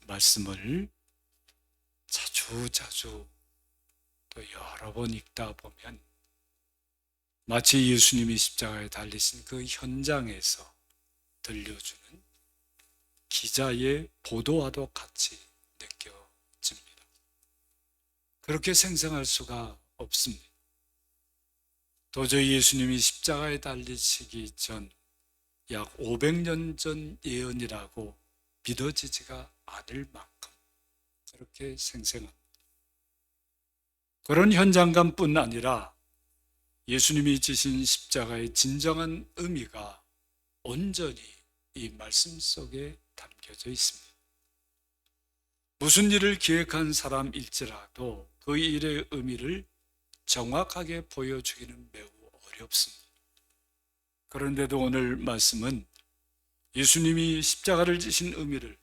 말씀을 자주 또 여러 번 읽다 보면 마치 예수님이 십자가에 달리신 그 현장에서 들려주는 기자의 보도와도 같이 느껴집니다. 그렇게 생생할 수가 없습니다. 도저히 예수님이 십자가에 달리시기 전 약 500년 전 예언이라고 믿어지지가 않을 만큼 그렇게 생생합니다. 그런 현장감뿐 아니라 예수님이 지신 십자가의 진정한 의미가 온전히 이 말씀 속에 담겨져 있습니다. 무슨 일을 기획한 사람일지라도 그 일의 의미를 정확하게 보여주기는 매우 어렵습니다. 그런데도 오늘 말씀은 예수님이 십자가를 지신 의미를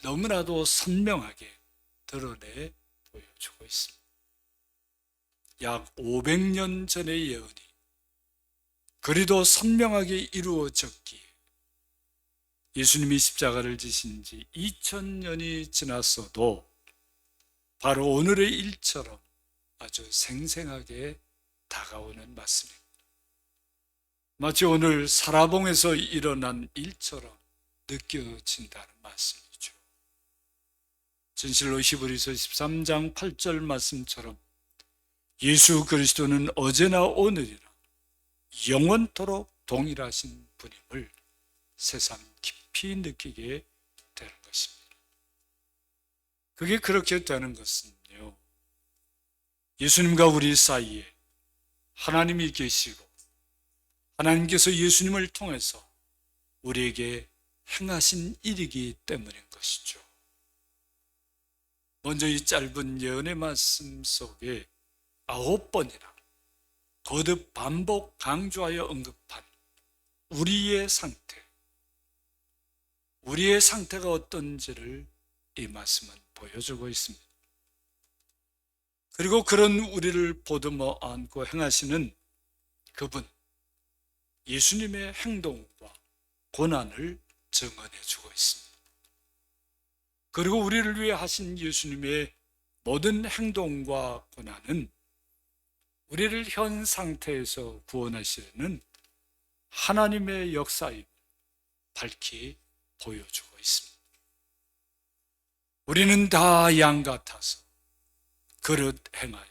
너무나도 선명하게 드러내 보여주고 있습니다. 약 500년 전의 예언이 그리도 선명하게 이루어졌기에 예수님이 십자가를 지신 지 2000년이 지났어도 바로 오늘의 일처럼 아주 생생하게 다가오는 말씀입니다. 마치 오늘 사라봉에서 일어난 일처럼 느껴진다는 말씀이죠. 진실로 히브리서 13장 8절 말씀처럼 예수 그리스도는 어제나 오늘이나 영원토록 동일하신 분임을 새삼 깊이 느끼게 되는 것입니다. 그게 그렇게 되는 것은요, 예수님과 우리 사이에 하나님이 계시고 하나님께서 예수님을 통해서 우리에게 행하신 일이기 때문인 것이죠. 먼저 이 짧은 예언의 말씀 속에 9번이나 거듭 반복 강조하여 언급한 우리의 상태가 어떤지를 이 말씀은 보여주고 있습니다. 그리고 그런 우리를 보듬어 안고 행하시는 그분, 예수님의 행동과 고난을 증언해 주고 있습니다. 그리고 우리를 위해 하신 예수님의 모든 행동과 고난은 우리를 현 상태에서 구원하시려는 하나님의 역사임을 밝히 보여주고 있습니다. 우리는 다 양 같아서 그릇 행하여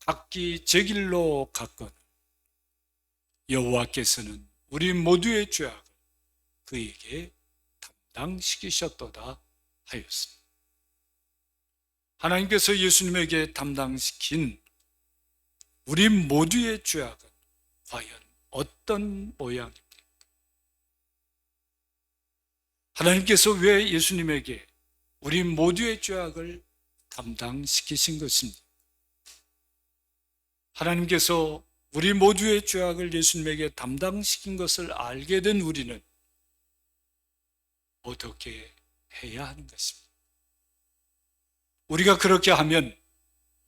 각기 제 길로 갔거늘 여호와께서는 우리 모두의 죄악을 그에게 담당시키셨도다 하였습니다. 하나님께서 예수님에게 담당시킨 우리 모두의 죄악은 과연 어떤 모양입니까? 하나님께서 왜 예수님에게 우리 모두의 죄악을 담당시키신 것입니까? 하나님께서 우리 모두의 죄악을 예수님에게 담당시킨 것을 알게 된 우리는 어떻게 해야 하는 것입니까? 우리가 그렇게 하면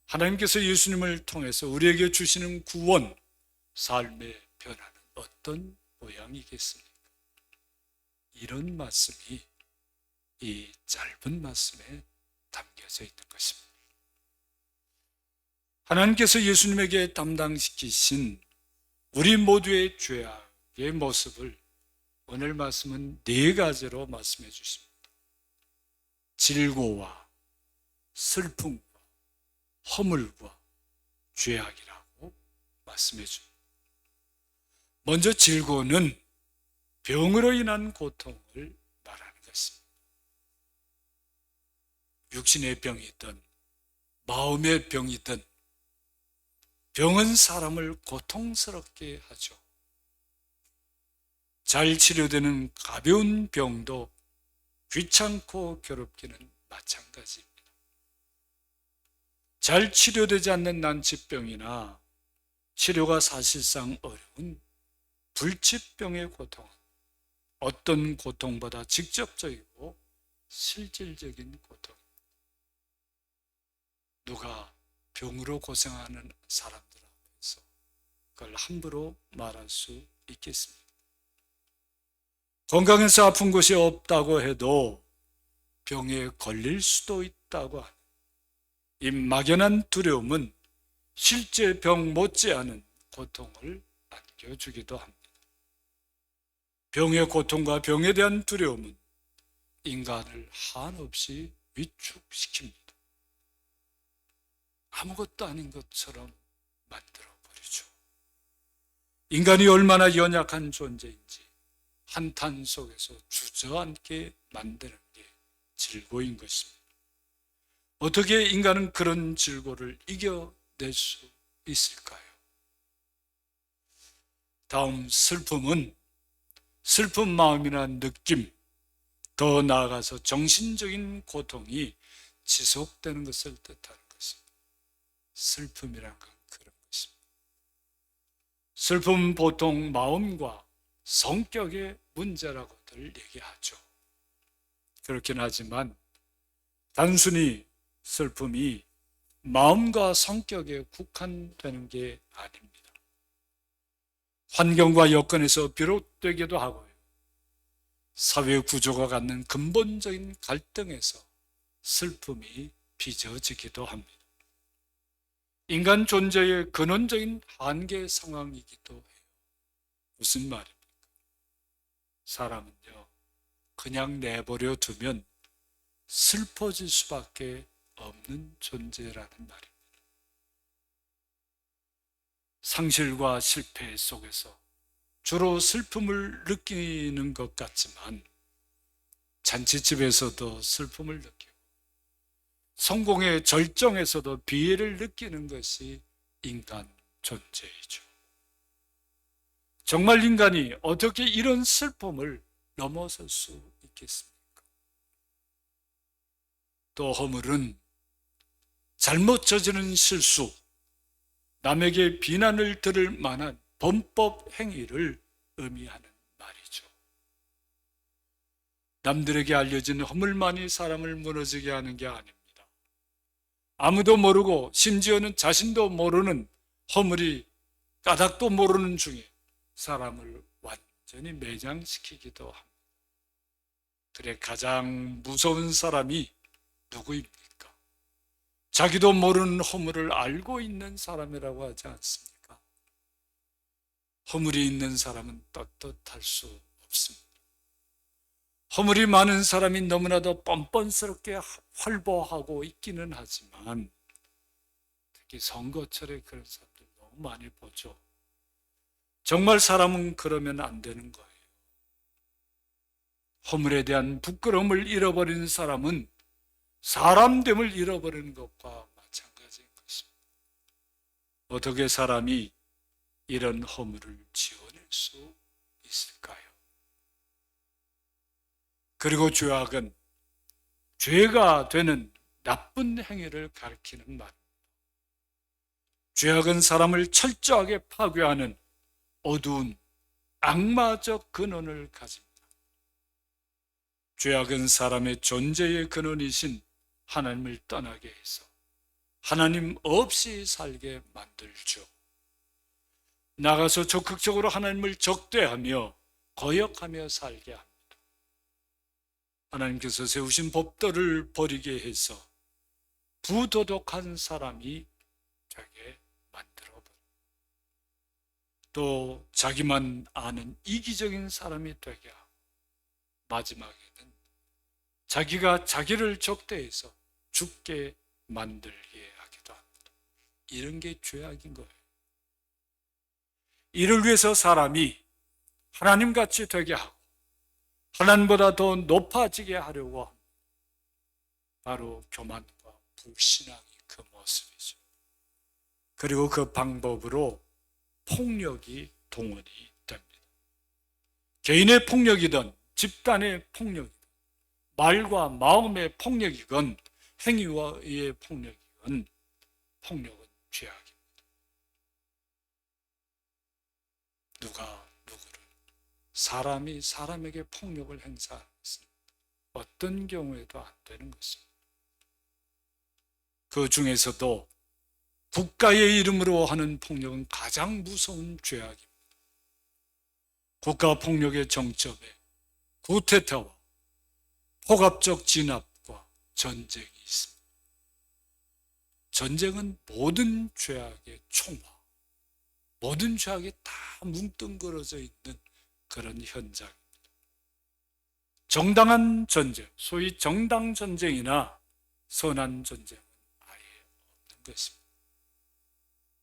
하나님께서 예수님을 통해서 우리에게 주시는 구원, 삶의 변화는 어떤 모양이겠습니까? 이런 말씀이 이 짧은 말씀에 담겨져 있는 것입니다. 하나님께서 예수님에게 담당시키신 우리 모두의 죄악의 모습을 오늘 말씀은 4가지로 말씀해 주십니다. 질고와 슬픔과 허물과 죄악이라고 말씀해 줍니다. 먼저 질고는 병으로 인한 고통을 말하는 것입니다. 육신의 병이든 마음의 병이든 병은 사람을 고통스럽게 하죠. 잘 치료되는 가벼운 병도 귀찮고 괴롭기는 마찬가지입니다. 잘 치료되지 않는 난치병이나 치료가 사실상 어려운 불치병의 고통은 어떤 고통보다 직접적이고 실질적인 고통. 누가 병으로 고생하는 사람들 앞에서 그걸 함부로 말할 수 있겠습니까? 건강해서 아픈 곳이 없다고 해도 병에 걸릴 수도 있다고 하니 이 막연한 두려움은 실제 병 못지않은 고통을 안겨주기도 합니다. 병의 고통과 병에 대한 두려움은 인간을 한없이 위축시킵니다. 아무것도 아닌 것처럼 만들어버리죠. 인간이 얼마나 연약한 존재인지 한탄 속에서 주저앉게 만드는 게 질고인 것입니다. 어떻게 인간은 그런 질고를 이겨낼 수 있을까요? 다음 슬픔은 슬픈 마음이나 느낌, 더 나아가서 정신적인 고통이 지속되는 것을 뜻하는 것입니다. 슬픔이란 건 그런 것입니다. 슬픔은 보통 마음과 성격의 문제라고들 얘기하죠. 그렇긴 하지만 단순히 슬픔이 마음과 성격에 국한되는 게 아닙니다. 환경과 여건에서 비롯되기도 하고요. 사회 구조가 갖는 근본적인 갈등에서 슬픔이 빚어지기도 합니다. 인간 존재의 근원적인 한계 상황이기도 해요. 무슨 말입니까? 사람은요, 그냥 내버려 두면 슬퍼질 수밖에 없는 존재라는 말입니다. 상실과 실패 속에서 주로 슬픔을 느끼는 것 같지만 잔치집에서도 슬픔을 느끼고 성공의 절정에서도 비애를 느끼는 것이 인간 존재이죠. 정말 인간이 어떻게 이런 슬픔을 넘어설 수 있겠습니까? 또 허물은 잘못 저지른 실수, 남에게 비난을 들을 만한 범법 행위를 의미하는 말이죠. 남들에게 알려진 허물만이 사람을 무너지게 하는 게 아닙니다. 아무도 모르고 심지어는 자신도 모르는 허물이 까닭도 모르는 중에 사람을 완전히 매장시키기도 합니다. 그래, 가장 무서운 사람이 누구입니까? 자기도 모르는 허물을 알고 있는 사람이라고 하지 않습니까? 허물이 있는 사람은 떳떳할 수 없습니다. 허물이 많은 사람이 너무나도 뻔뻔스럽게 활보하고 있기는 하지만 특히 선거철에 그런 사람들 너무 많이 보죠. 정말 사람은 그러면 안 되는 거예요. 허물에 대한 부끄러움을 잃어버리는 사람은 사람됨을 잃어버리는 것과 마찬가지인 것입니다. 어떻게 사람이 이런 허물을 지워낼 수 있을까요? 그리고 죄악은 죄가 되는 나쁜 행위를 가리키는 말입니다. 죄악은 사람을 철저하게 파괴하는 어두운 악마적 근원을 가집니다. 죄악은 사람의 존재의 근원이신 하나님을 떠나게 해서 하나님 없이 살게 만들죠. 나가서 적극적으로 하나님을 적대하며 거역하며 살게 합니다. 하나님께서 세우신 법도를 버리게 해서 부도덕한 사람이 되게 만들어버립니다. 또 자기만 아는 이기적인 사람이 되게 하고 마지막에는 자기가 자기를 적대해서 죽게 만들게 하기도 합니다. 이런 게 죄악인 거예요. 이를 위해서 사람이 하나님같이 되게 하고 하나님보다 더 높아지게 하려고 합니다. 바로 교만과 불신앙이 그 모습이죠. 그리고 그 방법으로 폭력이 동원이 됩니다. 개인의 폭력이든 집단의 폭력이든 말과 마음의 폭력이건 행위와 의의 폭력이건 폭력은 죄악입니다. 누가 누구를 사람이 사람에게 폭력을 행사하는 것은 어떤 경우에도 안 되는 것입니다. 그 중에서도 국가의 이름으로 하는 폭력은 가장 무서운 죄악입니다. 국가 폭력의 정점에 구테타와 포갑적 진압, 전쟁이 있습니다. 전쟁은 모든 죄악의 총화, 모든 죄악이 다 뭉뚱그려져 있는 그런 현장입니다. 정당한 전쟁, 소위 정당 전쟁이나 선한 전쟁은 아예 없는 것입니다.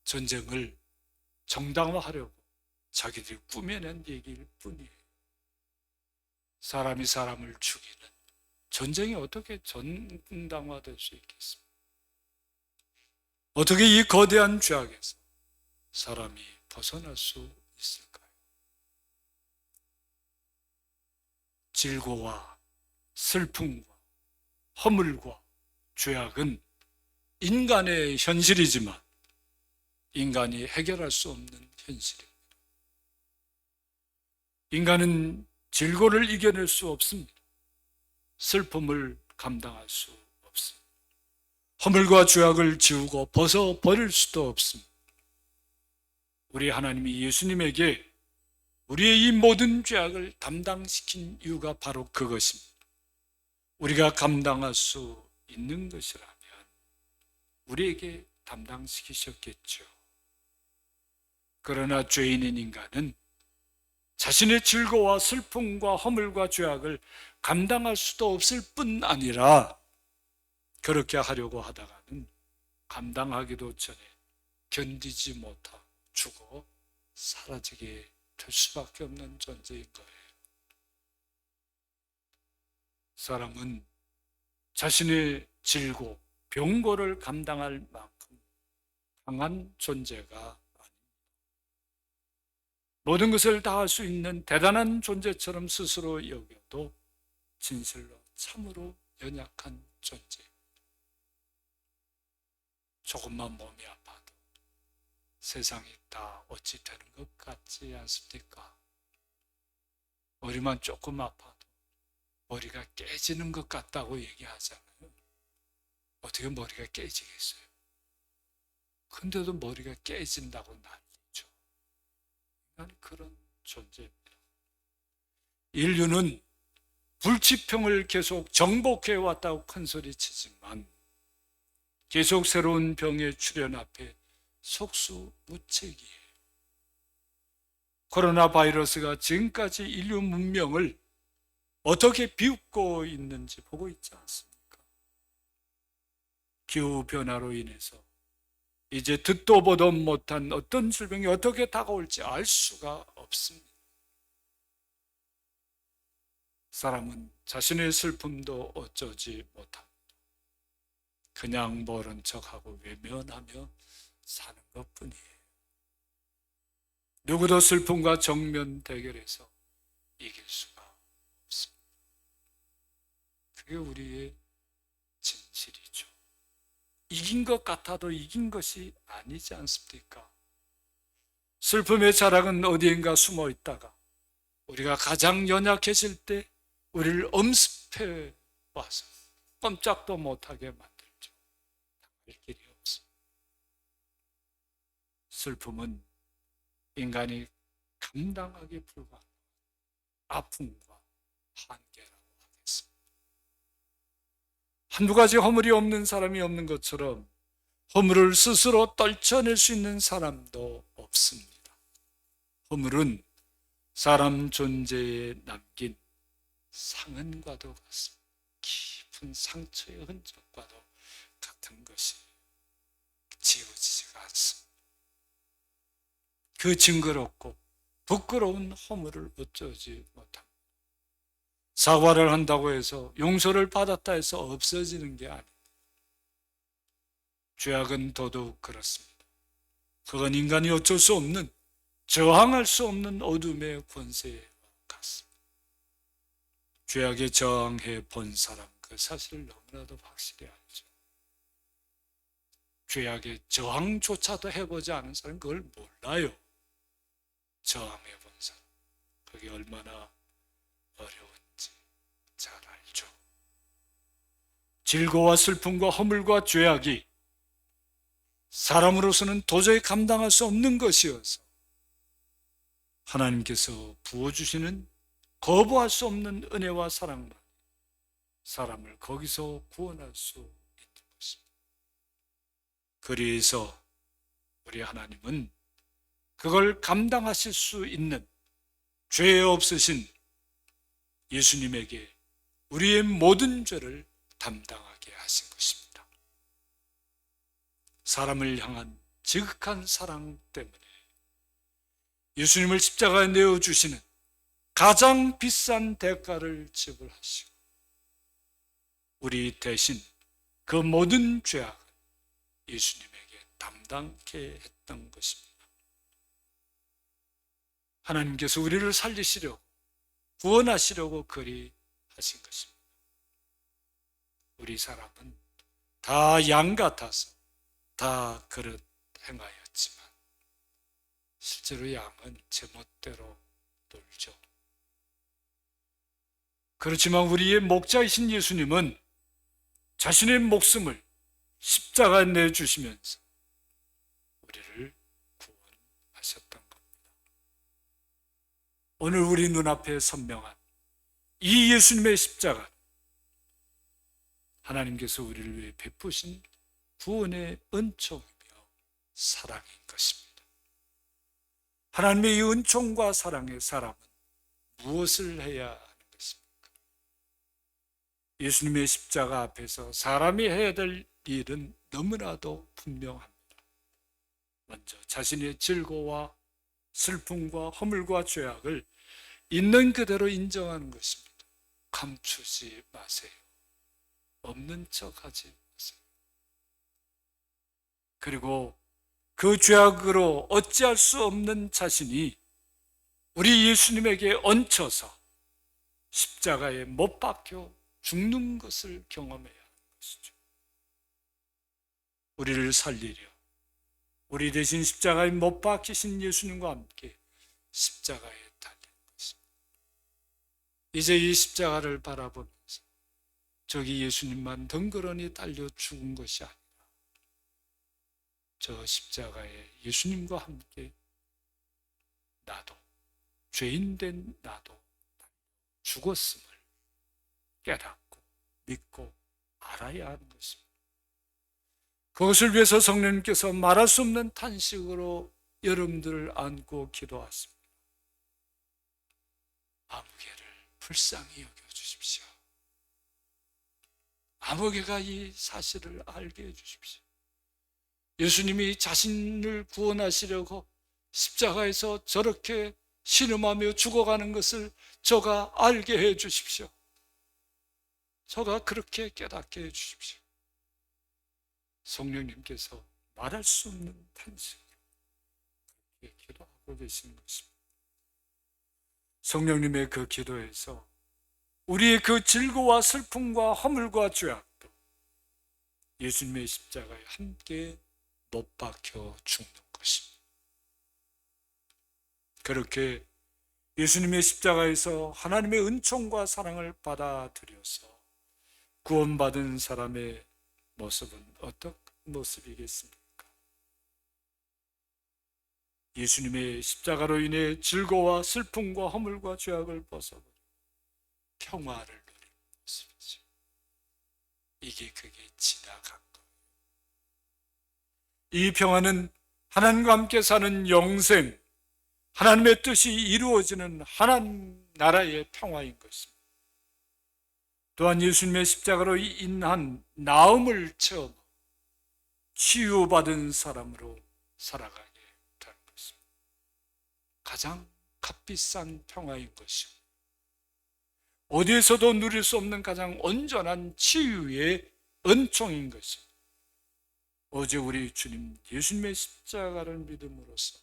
전쟁을 정당화하려고 자기들이 꾸며낸 얘기일 뿐이에요. 사람이 사람을 죽이는 전쟁이 어떻게 정당화될 수 있겠습니까? 어떻게 이 거대한 죄악에서 사람이 벗어날 수 있을까요? 질고와 슬픔과 허물과 죄악은 인간의 현실이지만 인간이 해결할 수 없는 현실입니다. 인간은 질고를 이겨낼 수 없습니다. 슬픔을 감당할 수 없습니다. 허물과 죄악을 지우고 벗어버릴 수도 없습니다. 우리 하나님이 예수님에게 우리의 이 모든 죄악을 담당시킨 이유가 바로 그것입니다. 우리가 감당할 수 있는 것이라면 우리에게 담당시키셨겠죠. 그러나 죄인인 인간은 자신의 질고와 슬픔과 허물과 죄악을 감당할 수도 없을 뿐 아니라 그렇게 하려고 하다가는 감당하기도 전에 견디지 못하고 죽어 사라지게 될 수밖에 없는 존재인 거예요. 사람은 자신의 질고, 병고를 감당할 만큼 강한 존재가 아닙니다. 모든 것을 다 할 수 있는 대단한 존재처럼 스스로 여겨도 진실로 참으로 연약한 존재. 조금만 몸이 아파도 세상이 다 어찌 되는 것 같지 않습니까? 머리만 조금 아파도 머리가 깨지는 것 같다고 얘기하잖아요. 어떻게 머리가 깨지겠어요? 근데도 머리가 깨진다고 난리죠. 인간이 그런 존재입니다. 인류는 불치병을 계속 정복해 왔다고 큰소리치지만 계속 새로운 병의 출현 앞에 속수무책이에요. 코로나 바이러스가 지금까지 인류 문명을 어떻게 비웃고 있는지 보고 있지 않습니까? 기후변화로 인해서 이제 듣도 보도 못한 어떤 질병이 어떻게 다가올지 알 수가 없습니다. 사람은 자신의 슬픔도 어쩌지 못합니다. 그냥 모른 척하고 외면하며 사는 것뿐이에요. 누구도 슬픔과 정면 대결해서 이길 수가 없습니다. 그게 우리의 진실이죠. 이긴 것 같아도 이긴 것이 아니지 않습니까? 슬픔의 자락은 어디인가 숨어 있다가 우리가 가장 연약해질 때 우리를 엄습해 와서 꼼짝도 못하게 만들죠. 당할 길이 없습니다. 슬픔은 인간이 감당하기 불가한 아픔과 한계라고 하겠습니다. 한두 가지 허물이 없는 사람이 없는 것처럼 허물을 스스로 떨쳐낼 수 있는 사람도 없습니다. 허물은 사람 존재에 남긴 상흔과도 같습니다. 깊은 상처의 흔적과도 같은 것이 지워지지가 않습니다. 그 징그럽고 부끄러운 허물을 어쩌지 못합니다. 사과를 한다고 해서 용서를 받았다 해서 없어지는 게 아닙니다. 죄악은 더더욱 그렇습니다. 그건 인간이 어쩔 수 없는, 저항할 수 없는 어둠의 권세와 같습니다. 죄악에 저항해 본 사람 그 사실을 너무나도 확실히 알죠. 죄악에 저항조차도 해보지 않은 사람은 그걸 몰라요. 저항해 본 사람, 그게 얼마나 어려운지 잘 알죠. 질고와 슬픔과 허물과 죄악이 사람으로서는 도저히 감당할 수 없는 것이어서 하나님께서 부어주시는 거부할 수 없는 은혜와 사랑만 사람을 거기서 구원할 수 있는 것입니다. 그래서 우리 하나님은 그걸 감당하실 수 있는 죄 없으신 예수님에게 우리의 모든 죄를 담당하게 하신 것입니다. 사람을 향한 지극한 사랑 때문에 예수님을 십자가에 내어주시는 가장 비싼 대가를 지불하시고 우리 대신 그 모든 죄악을 예수님에게 담당케 했던 것입니다. 하나님께서 우리를 살리시려고 구원하시려고 그리 하신 것입니다. 우리 사람은 다 양 같아서 다 그릇 행하였지만 실제로 양은 제멋대로 놀죠. 그렇지만 우리의 목자이신 예수님은 자신의 목숨을 십자가에 내주시면서 우리를 구원하셨던 겁니다. 오늘 우리 눈앞에 선명한 이 예수님의 십자가, 하나님께서 우리를 위해 베푸신 구원의 은총이며 사랑인 것입니다. 하나님의 이 은총과 사랑의 사람은 무엇을 해야 하는 것입니까? 예수님의 십자가 앞에서 사람이 해야 될 일은 너무나도 분명합니다. 먼저 자신의 질고와 슬픔과 허물과 죄악을 있는 그대로 인정하는 것입니다. 감추지 마세요. 없는 척하지 마세요. 그리고 그 죄악으로 어찌할 수 없는 자신이 우리 예수님에게 얹혀서 십자가에 못 박혀 죽는 것을 경험해야 하는 것이죠. 우리를 살리려 우리 대신 십자가에 못 박히신 예수님과 함께 십자가에 달린 것입니다. 이제 이 십자가를 바라보면서 저기 예수님만 덩그러니 달려 죽은 것이 아니라 저 십자가에 예수님과 함께 나도, 죄인된 나도 죽었음을 깨닫고 믿고 알아야 하는 것입니다. 그것을 위해서 성령님께서 말할 수 없는 탄식으로 여러분들을 안고 기도하십니다. 아무개를 불쌍히 여겨주십시오. 아무개가 이 사실을 알게 해주십시오. 예수님이 자신을 구원하시려고 십자가에서 저렇게 신음하며 죽어가는 것을 저가 알게 해 주십시오. 저가 그렇게 깨닫게 해 주십시오. 성령님께서 말할 수 없는 탄식으로 그렇게 기도하고 계시는 것입니다. 성령님의 그 기도에서 우리의 그 질고와 슬픔과 허물과 죄악도 예수님의 십자가에 함께 못 박혀 죽는 것입니다. 그렇게 예수님의 십자가에서 하나님의 은총과 사랑을 받아들여서 구원받은 사람의 모습은 어떤 모습이겠습니까? 예수님의 십자가로 인해 질고와 슬픔과 허물과 죄악을 벗어버려 평화를 누리는 모습이죠. 이게 그게 지나간 거예요. 이 평화는 하나님과 함께 사는 영생, 하나님의 뜻이 이루어지는 하나님 나라의 평화인 것입니다. 또한 예수님의 십자가로 인한 나음을 체험하고 치유받은 사람으로 살아가게 되는 것입니다. 가장 값비싼 평화인 것이고 어디에서도 누릴 수 없는 가장 온전한 치유의 은총인 것입니다. 어제 우리 주님 예수님의 십자가를 믿음으로써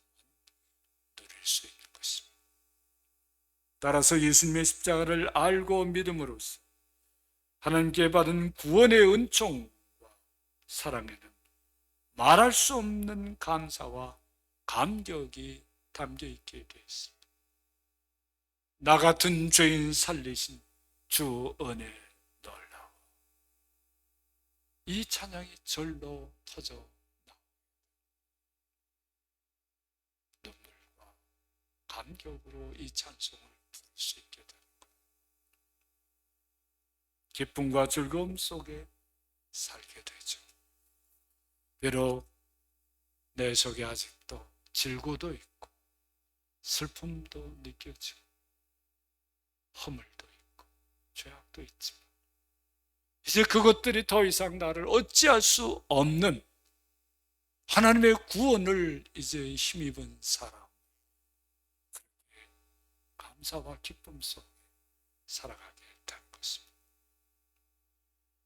누릴 수 있는 것입니다. 따라서 예수님의 십자가를 알고 믿음으로써 하나님께 받은 구원의 은총과 사랑에는 말할 수 없는 감사와 감격이 담겨 있게 되어 있습니다. 나 같은 죄인 살리신 주 은혜 놀라워. 이 찬양이 절로 터져 나옵니다. 눈물과 감격으로 이 찬송을 부를 수 있게 됩니다. 기쁨과 즐거움 속에 살게 되죠. 비록 내 속에 아직도 질고도 있고 슬픔도 느껴지고 허물도 있고 죄악도 있지만 이제 그것들이 더 이상 나를 어찌할 수 없는 하나님의 구원을 이제 힘입은 사람, 감사와 기쁨 속에 살아가게 된 것입니다.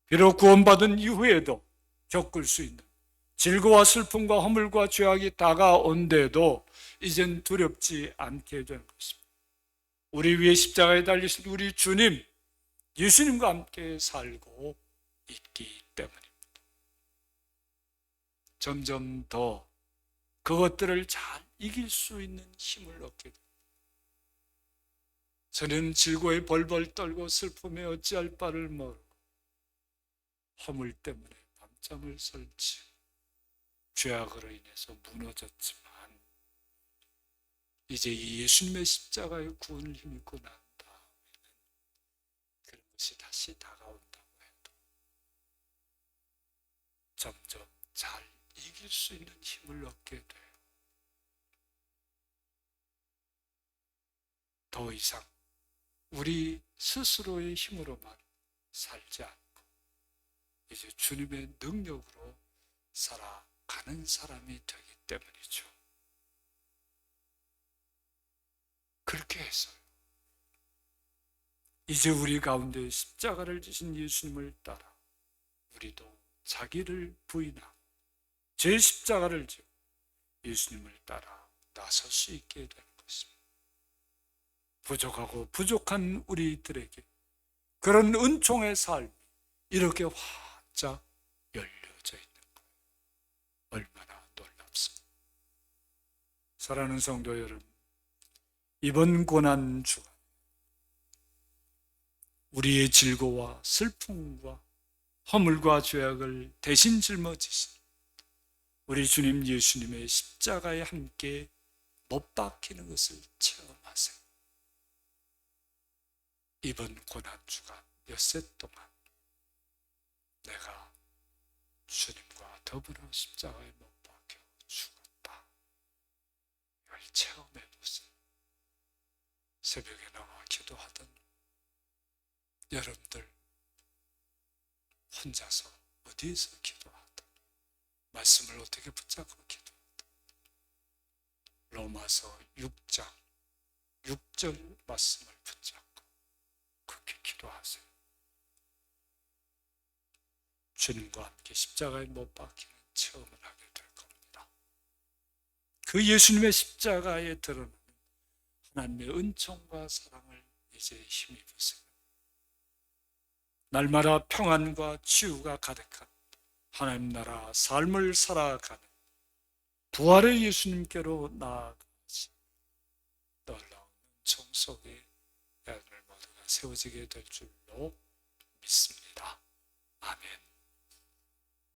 비록 구원받은 이후에도 겪을 수 있는 질고와 슬픔과 허물과 죄악이 다가온데도 이젠 두렵지 않게 된 것입니다. 우리 위에 십자가에 달리신 우리 주님, 예수님과 함께 살고 있기 때문입니다. 점점 더 그것들을 잘 이길 수 있는 힘을 얻게 됩니다. 저는 질고에 벌벌 떨고 슬픔에 어찌할 바를 모르고 허물 때문에 밤잠을 설치 죄악으로 인해서 무너졌지만 이제 이 예수님의 십자가의 구원을 힘입고 난 다음에는 그런 것이 다시 다가온다고 해도 점점 잘 이길 수 있는 힘을 얻게 돼요. 더 이상 우리 스스로의 힘으로만 살지 않고 이제 주님의 능력으로 살아가는 사람이 되기 때문이죠. 그렇게 해서요. 이제 우리 가운데 십자가를 지신 예수님을 따라 우리도 자기를 부인하고 제 십자가를 지고 예수님을 따라 나설 수 있게 되는 것입니다. 부족하고 부족한 우리들에게 그런 은총의 삶이 이렇게 활짝 열려져 있는 거예요. 얼마나 놀랍습니까? 사랑하는 성도 여러분, 이번 고난주간 우리의 질고와 슬픔과 허물과 죄악을 대신 짊어지신 우리 주님 예수님의 십자가에 함께 못 박히는 것을 체험하세요. 이번 고난주간 엿새 동안 내가 주님과 더불어 십자가에 못 박혀 죽었다. 이걸 체험해 보세요. 새벽에 나와 기도하던 여러분들 혼자서 어디에서 기도하던 말씀을 어떻게 붙잡고 기도하던 로마서 6장 6절 말씀을 붙잡고 그렇게 기도하세요. 주님과 함께 십자가에 못 박히는 체험을 하게 될 겁니다. 그 예수님의 십자가에 드러나는 하나님의 은총과 사랑을 이제 힘입으세요. 날마다 평안과 치유가 가득한 하나님 나라 삶을 살아가는 부활의 예수님께로 나아가시 놀라운 은총 속에 여러분들 모두가 세워지게 될 줄로 믿습니다.